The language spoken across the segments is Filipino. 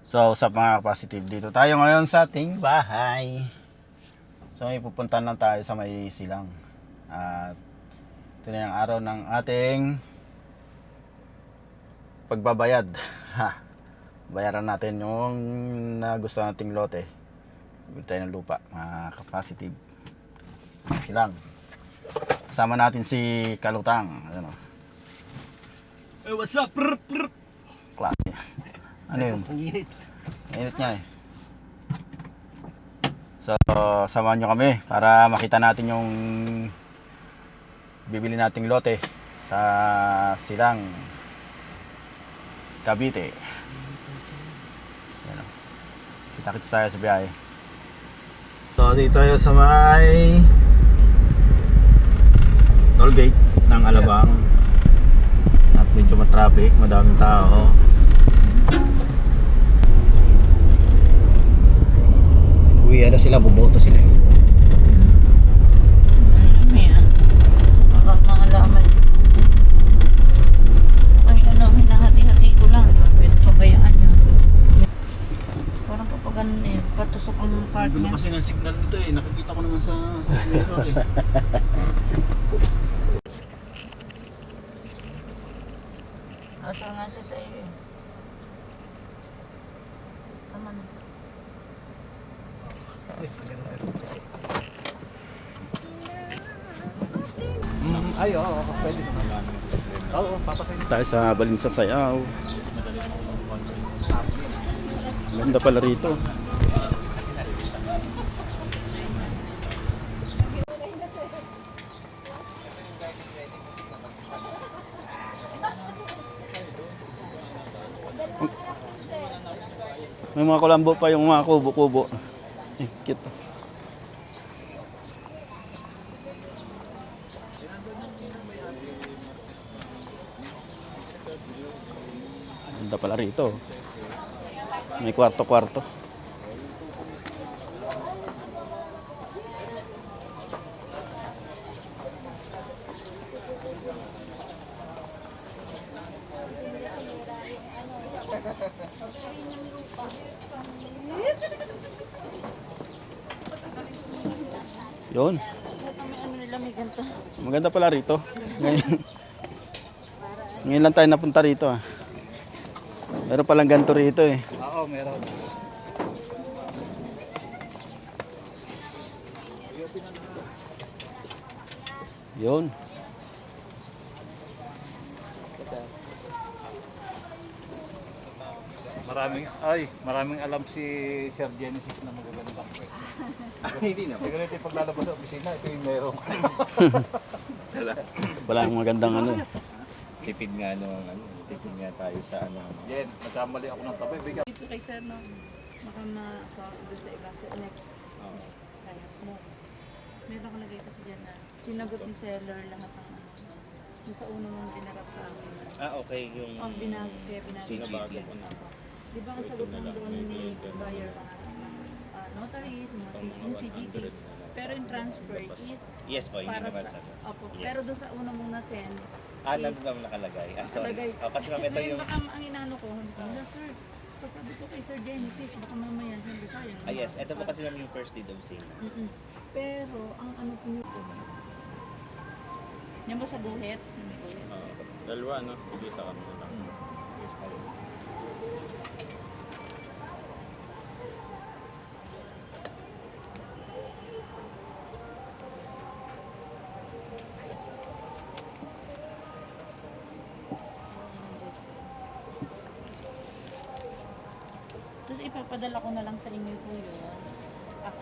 So, sa mga positive, dito tayo ngayon sa ating bahay. So, may pupuntahan lang tayo sa may silang. At ito na yung araw ng ating pagbabayad. Ha! Bayaran natin yung gusto nating lote. Bili tayo ng lupa, mga ka-positive. Silang. Kasama natin si Kalutang. Ano? Hey, what's up? Prrrt, prrrt. Klase. Ano yun? Ang init. Init niya eh. So, samahan nyo kami para makita natin yung bibili nating lote sa Silang, Cavite. Yan o. Kita-kits tayo sa biyahe. So, dito tayo sa may toll gate ng Alabang. At medyo matraffic, madaming tao. Uwi na sila, bumoto sila. May baka maalaman. Ay hinahati-hati ko lang. Pwede pabayaan yun. Parang kapag ganun patusok ang part Gulo niya. kasi ng signal nito eh. Nakikita ko naman sa mirror eh. Asa nga siya sa iyo eh. Tama na. Ay, oo, pwede naman. Oo, papatay. Tayo sa Balinsa Sayaw. Ganda pala rito. May mga kulambo pa yung mga kubo-kubo. Cute. Ganda pala rito. May kwarto-kwarto. Yun. May ano nila, may ganito. Maganda pala rito. Ngayon lang tayo napunta rito ah. Meron palang ganito rito eh. Oo, meron. Yun. Maraming alam si Sir Genesis na magaganda. Hindi na. Hindi ganito yung paglalabas sa opisina, ito yung meron. Wala ang magandang ano eh. Tipid nga tipid nga tayo sa ano. Jen, nagkamali ako ng tabi. Bigyan. Dito kay sir, no? Baka doon sa iba, sa next kaya mo. Meron ka lagay kasi dyan na sinagot ni seller lahat ng ano. Yung sa una mong dinarap sa akin. Okay, yung Ang binagay, kaya binagay. CGT. Di ba ang sagot mo doon ni buyer, notaries, yung CGT. Pero yung transfer is Yes po, yun para naman sa... sa. Opo, Yes. pero doon sa una mong na-send, Nandun naman nakalagay. Sorry. nakalagay. Kasi ma'am, ito Ngayon, yung... baka ang inaano ko, hindi sir, pasabi ko kay Sir Genesis, baka mamaya siyempre sayang. yes, ito po kasi ma'am yung first deed of sale. Pero, ang ano po nito, yan ba sa guhit? Dalawa, no? Hindi sa kanila lang. Tapos ipapadala ko na lang sa inyo po yun.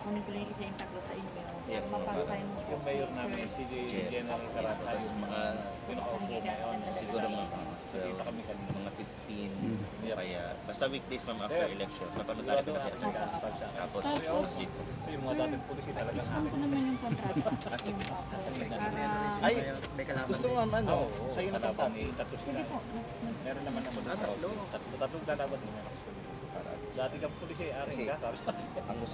Kunin ko lang yung isa yung tatlo sa inyo. Yes, Mapasign mo po Yung mayor namin, si General Carata, yung mga pinakaupo ngayon. Siguro mga Dito kami kanina. mga 15. Kaya, basta weekdays ma'am after election. Napanood tayo natin. Tapos, Tapos, dito. So yung mga dating polisi talaga iskan namin. ko naman yung kontrata. Ay, gusto mo ano? Oo, Sa'yo na kalaban, tatami. tatlo Sige sila. po. Meron naman ako doon. Tatlong lalaban din ako. Dati kang polisi, aring ka. Tapos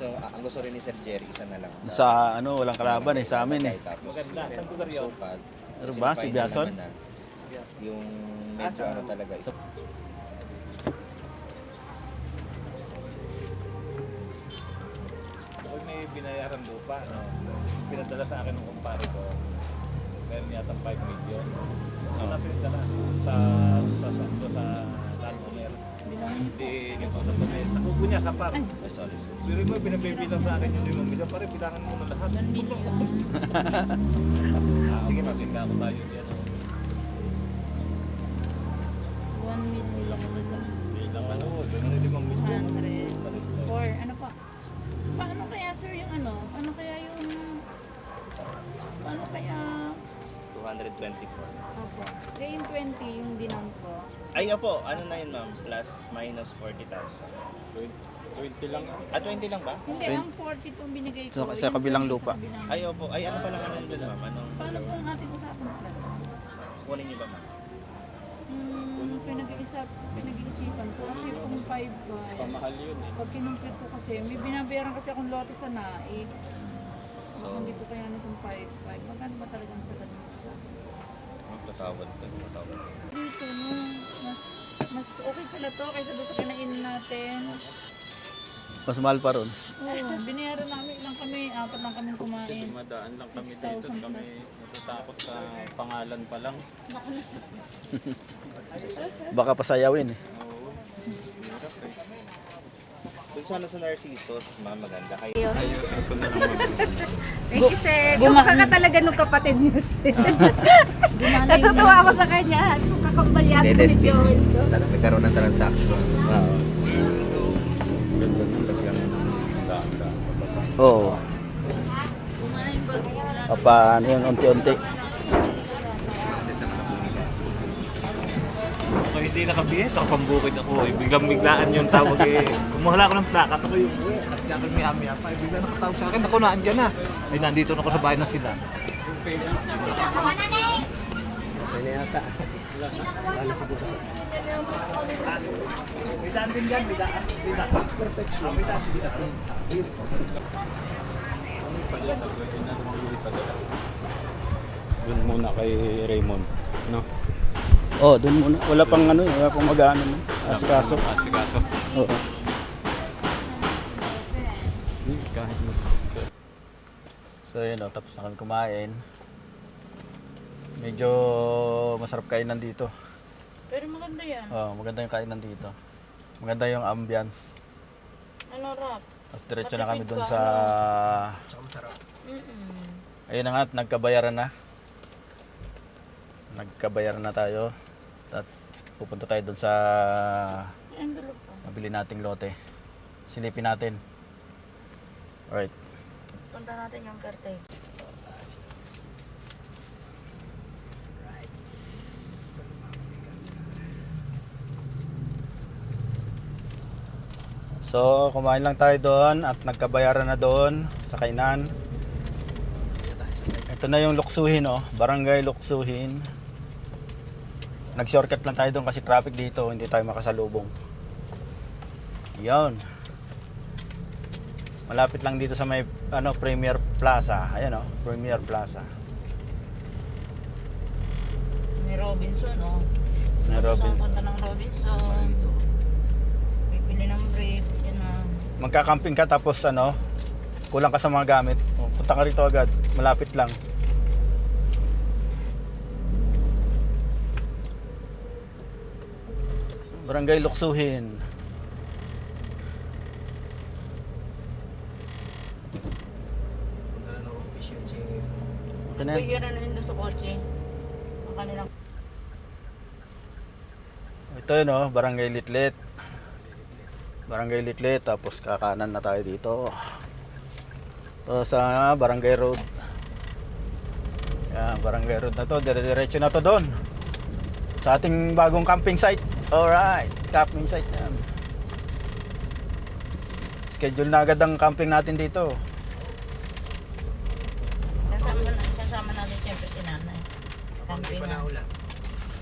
Ang gusto rin ni Sir Jerry, isa na lang. Sa ano, walang kalaban eh, sa amin eh. Tapos, maganda. Saan lugar yun? sopad. Ano ba, si Final Biason? naman na. Yung medyo ano talaga. binayaran lupa, no? Pinadala sa akin ng kumpare ko. Meron yata 5 million. Wala pinadala sa landowner. Hindi nito sa tumis. Sa kubo niya, sa par. Pero mo, binabibilang sa akin yung 5 million. Pare, bilangan mo na lahat. 1 million. Sige, mabigla ako tayo yan. 1 million. Bilang ano, doon na 5 million. 100. Or ano pa? Paano kaya sir yung ano? Paano kaya yung... Paano kaya... 224. Opo. Kaya yung 20 yung dinang ko. Ay, opo, ano na yun ma'am? Plus, minus 40,000. 20 lang. 20 lang ba? Hindi, ang 40 pong binigay ko. Sa yung kabilang 20 lupa. sa kabilang. Ay, opo. Ay, ano pala nga nandun ma'am? Anong Paano po ang ating usapan na? kukunin niyo ba ma'am? Pinag-iisipan ko kasi kung 5 ba. Pamahal yun eh. Pag kinumpit ko kasi, may binabayaran kasi akong lote sa naik. So, Hindi ko kaya nitong 5. Magkano ba talagang sagad mo sa akin? magtatawad ka. Dito, no, mas okay pala to kaysa doon sa kinain natin. Mas mahal pa ron. Oo, binayaran namin lang kami, 4 lang kami kumain. Madaan lang kami 6,000 dito. Kami natatakot sa pangalan pa lang. Baka pasayawin eh. Oo. Hirap eh. Doon sana sa Narcissus, ma'am, maganda kayo. Ayusin ko na lang ma'am. Thank you, sir. Kumukha ka talaga nung kapatid niyo, sir. Natutuwa ako sa kanya. Kung kakambalyan ko ni Joel ko. Nagkaroon ng transaction. Oo. Ganda ng lagyan mo ng daan. Oo. Paano yun, unti-unti. Ako hindi nakabihis, ako pambukid ako. Biglang-biglaan yung tawag eh. Kumuhala ako ng plaka, ako yung nagkakag may amya pa. Biglang nakatawag sa akin, ako naandyan na. Ay, nandito na ako sa bahay na sila. May daan din dyan, may daan. Perfection. May daan, may daan. Doon muna kay Raymond, no? Oh, doon muna. Wala pang ano, wala pang mag-ano. Asikaso. Asikaso. Oo. Kahit mo. So yun, tapos na kami kumain. Medyo masarap kainan dito. Pero maganda yan. Maganda yung kainan dito. Maganda yung ambience. Ano rap? Tapos diretso na kami doon sa... Ayun na nga, nagkabayaran na. Nagkabayaran na tayo. At pupunta tayo doon sa Envelope pa. mabili nating lote. Silipin natin. Alright. Punta natin yung karte. So, kumain lang tayo doon at nagkabayaran na doon sa kainan. Ito na yung Luksuhin, oh. Barangay Luksuhin. Nag-shortcut lang tayo doon kasi traffic dito, hindi tayo makasalubong. Yon. Malapit lang dito sa may Premier Plaza. Ayan, oh, Premier Plaza. May Robinson, oh. May Robinson. Punta ng Robinson. Bibili ng brief. Yan na. Magka-camping ka tapos kulang ka sa mga gamit. Punta ka rito agad, malapit lang. Barangay Luksuhin. Okay na yan. Bayaran na yun dun sa kotse. Ang kanilang... Ito yun, oh, Barangay Litlit. Barangay Litlit, tapos kakanan na tayo dito. Ito sa Barangay Road. Yan, Barangay Road na to, dire-diretso na to doon. Sa ating bagong camping site. Alright, camping site yan. Schedule na agad ang camping natin dito. Sasama natin siyempre si nanay. Camping nga.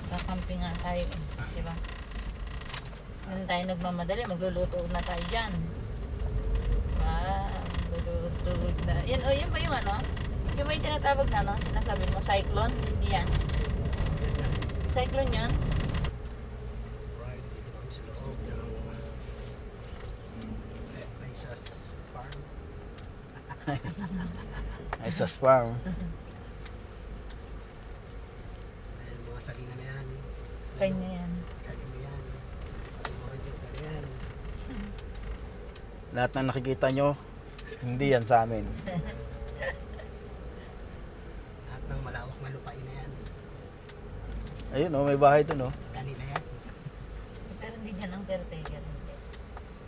Kakamping nga tayo eh. Diba? Ngayon tayo nagmamadali, magluluto na tayo dyan. Magluluto na. Yan, oh, yan ba yung ano? Yung ba yung tinatawag na ano? Sinasabi mo, cyclone? Hindi yan. Cyclone yan? Isas Farm. Ayan, mga sagingan na yan. Kanya yan. Kanya mo yan. Ating mga joke na yan. Lahat na nakikita nyo, hindi yan sa amin. Lahat ng malawak na lupain na yan. Ayun oh, may bahay dun oh. Kanila yan. Pero hindi dyan ang caretaker. Hindi.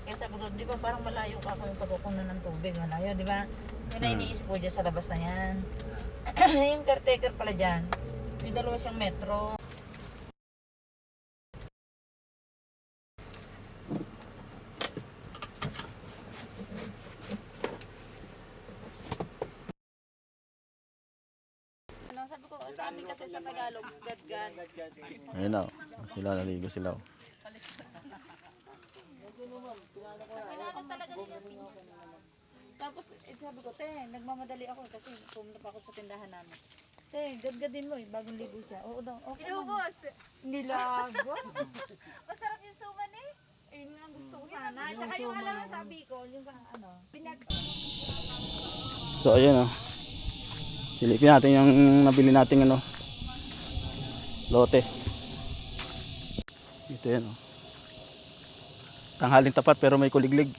Kaya sabi ko, di ba parang malayo ka kung pagkukunan ng tubig. Malayo, di ba? Yun na iniisip ko dyan sa labas na yan. Yung caretaker pala dyan. May dalawa siyang metro. Sabi ko, sa amin kasi sa Tagalog, gadgad. Ayun oh, sila naligo sila oh. Kailangan talaga nila. Tapos, sabi ko, te, nagmamadali ako kasi pumunta pa ako sa tindahan namin. Te, gadgadin mo eh, bagong ligo siya. Oo daw, okay naman. Inubos. Nilago. Masarap yung suman eh. Ayun nga ang gusto ko sana. Tsaka yung alam mo sabi ko, yung sa ano. So ayun oh. Silipin natin yung nabili nating ano, lote. Ito yan oh. Tanghaling tapat pero may kuliglig.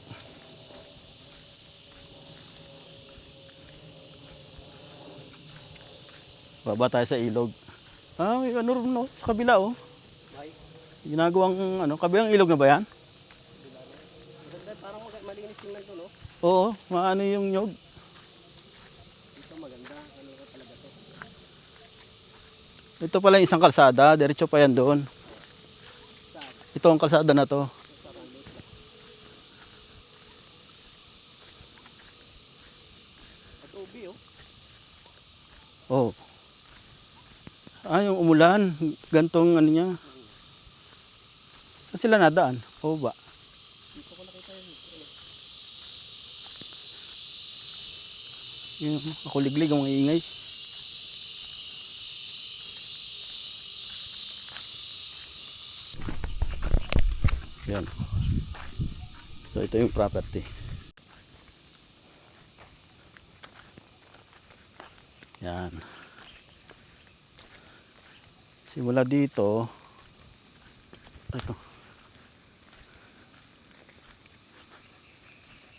Baba tayo sa ilog. Ah, may ano rin no, sa kabila oh. Ginagawang ano, kabilang ilog na ba yan? Maganda, parang malinis tingnan to, no? Oo, maano yung nyog. Ito maganda. Ano ka talaga to? Ito pala yung isang kalsada, diretso pa yan doon. Ito ang kalsada na to. At ubi, oh. Oh. Ah, yung umulan, gantong ano niya. Saan sila nadaan? Oo ba? Yung makuliglig ang mga ingay. Yan. So ito yung property. Yan. Simula dito. Ito.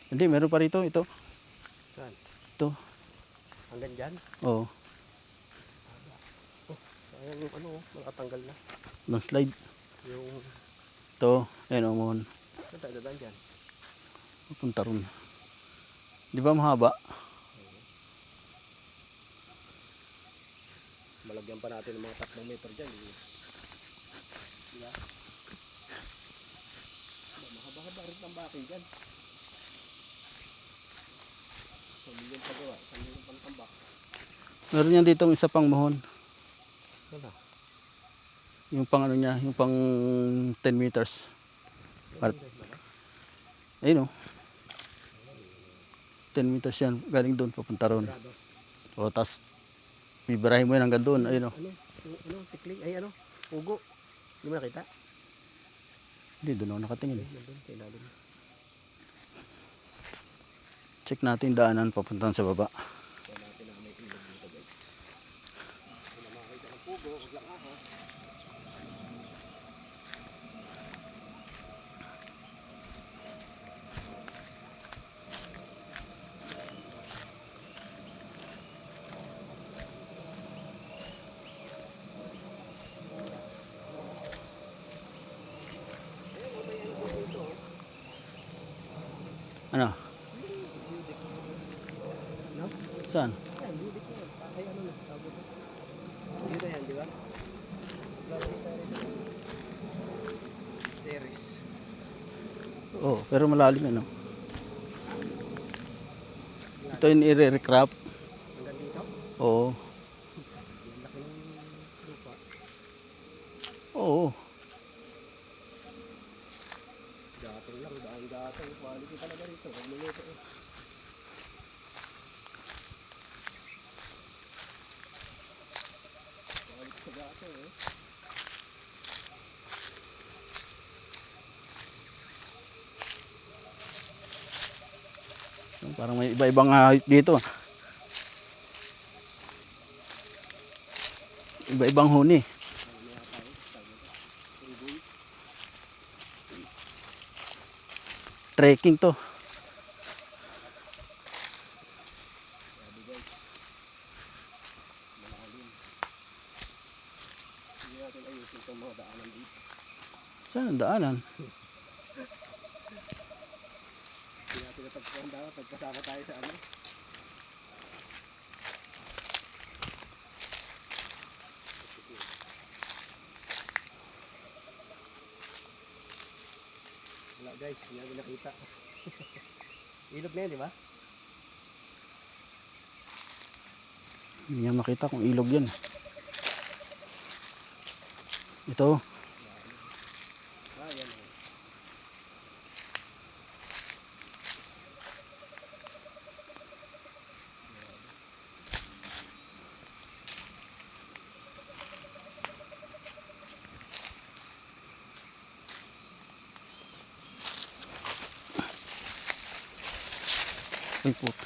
Hindi, meron pa rito. Ito. Saan? Ito. Hanggang dyan? Oo. Sayang yung ano, nakatanggal na. Landslide. Yung, Ito. Ayan o, mohon. saan tayo dadaan dyan? Pupunta ron. Di ba mahaba? Malagyan pa natin ng mga 3 meter dyan. Diba? Mahaba-haba rin ang bakin dyan. 1 milyon pagawa, 1 milyon pantambak. Meron yan dito isa pang mohon. Wala. Yung pang ano niya, yung pang 10 meters. Ayun o. 10 meters yan. Galing doon, papunta ron. O, tas bibirahin mo yan hanggang doon. Ayun o. Ano, tikling, ay ano, ugo. Hindi mo nakita? Hindi, doon ako nakatingin. Nandun, sa ilalim. Check natin daanan papunta sa baba. So natin na may ilog dito, guys. Kung na makakita ng pugo, huwag lang ako. Ano? No? Saan? Ayan, bibig ko. Ay, ano na, tawag ito. Dito yan, di ba? Terrace. Oo, pero malalim ano. Ito yung i-recrap. Hanggang dito? Oo. Ang laki ng lupa. Oo. Gatong lang, gatong. Quality talaga rito. Ang luluto eh. Quality sa gatong eh. Parang may iba-ibang hayop dito. Iba-ibang huni. Trekking to. Hindi natin ayusin itong mga daanan dito. Saan ang daanan? Hindi natin natagpuan dapat pagkasama tayo sa ano. Wala guys, hindi namin nakita. Ilog na yan, di ba? Hindi niya makita kung ilog yan. Ito. Ah, yan. Ay puto.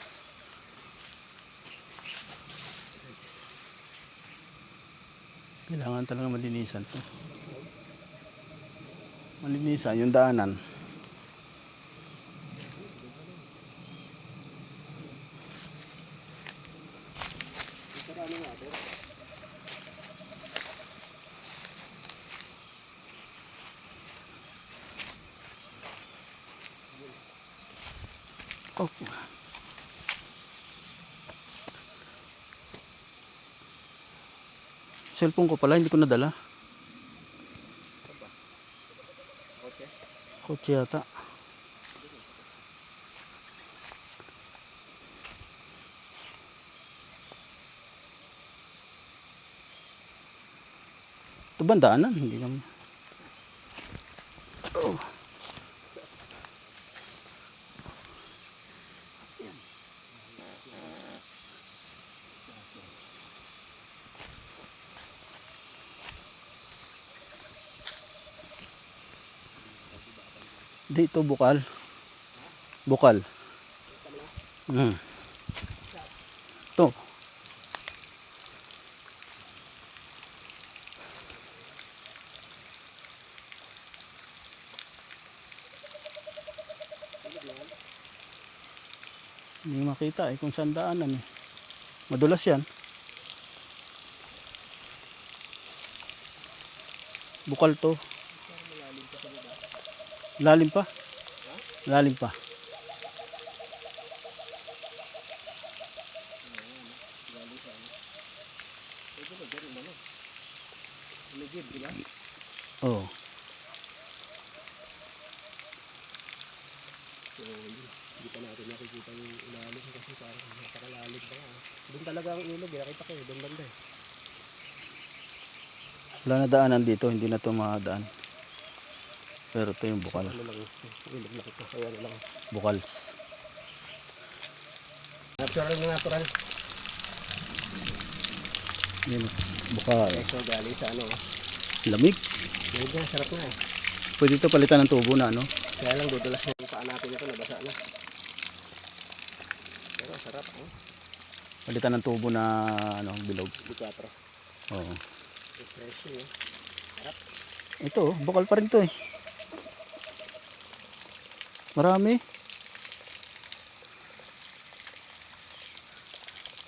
Kailangan talaga malinisan to. Malinisan yung daanan. Ito na ano natin. Oh. Cellphone ko pala, hindi ko nadala. Okay. Kotse yata. Ito ba ang daanan? Hindi naman. Oh. Dito bukal. Bukal. Ito. Hindi makita kung saan daanan eh. Madulas yan. Bukal to. Lalim pa? Lalim pa. Ligid, di ba? Oo. So, hindi pa natin nakikita yung ilalim kasi parang napakalalim pa nga. Doon talaga ang ilog, nakita ko eh, doon banda eh. Wala na daanan dito, hindi na ito makadaan. Pero ito yung bukal. Ano lang, ilog na ito, kaya na lang. Bukals. Natural na natural. Yun, bukal. So, galing sa ano, Lamig. lamig na, sarap na eh. Pwede ito palitan ng tubo na, ano? Kaya lang dudulas na yung paa natin ito, nabasa na. Pero sarap, oh. Palitan ng tubo na, ano, bilog. Di-4. Oo. Refreshing eh. Ito, bukal pa rin to eh. Marami.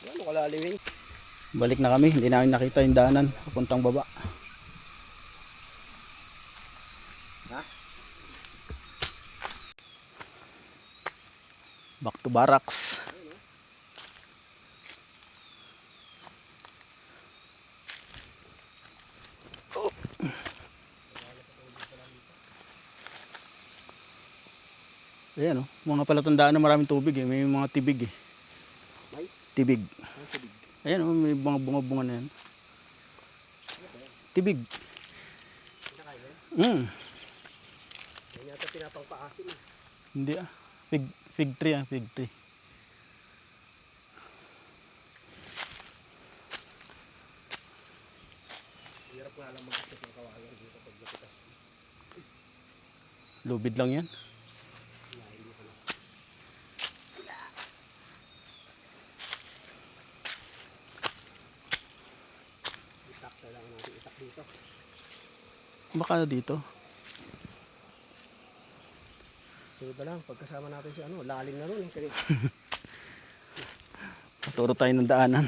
Ano kalalim eh. Balik na kami, hindi namin nakita yung daanan papuntang baba. Ha? Back to barracks. Oh. Ayan o, mga palatandaan na maraming tubig eh, may mga tibig eh. May? Tibig. Ang tubig. Ayan o, may mga bunga-bunga na yan. Tibig. Mm. Yan yata pinapangpaasim eh. Hindi ah. Fig tree ah, fig tree. Hirap nga lang mag-akit ng kawayan dito pag napitas. Lubid lang yan. Wala, hindi ko na. baka dito. Sunod na lang, pagkasama natin si ano, lalim na ron. Paturo tayo ng daanan.